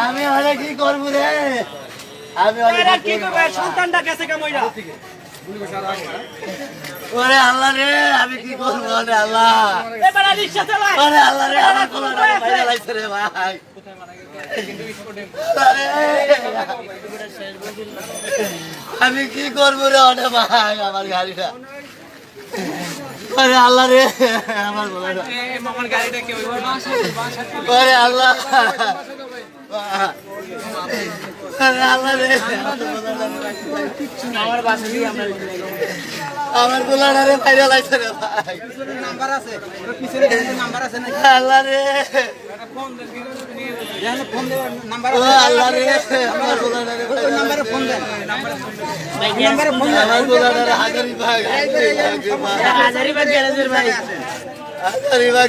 আমি হলে কি করবো রে? আমি সন্তানটা গেছে কামইরা ওরে আল্লাহ রে, আমি কি করবো রে আল্লাহ? এবারে রিকশা চালায় ওরে আল্লাহ রে, আমার কোলাটা বাইরে লাগছে রে ভাই। আমি কি করবো রে ওরে ভাই, আমার গাড়িটা। ওরে আল্লাহ রে, আমার কোলাটা। মামার গাড়িটা কি ওরে আল্লাহ, ওরে আল্লাহ রে, আমার বাসা দিয়ে আমরা আমার কোলাটা রে বাইরে লাগছে রে ভাই। নাম্বার আছে ওর পিছনে নাম্বার আছে না আল্লাহ রে, ফোন দেন জানো ফোন দেওয়ার নাম্বার ও আল্লাহ রে, আমার কোলাটা রে ওই নম্বরে ফোন দেন নম্বরে ফোন দেন আমার কোলাটা রে হাজারি ভাগ, হাজারি ভাগ গ্যারেজের ভাই, হাজারি ভাগ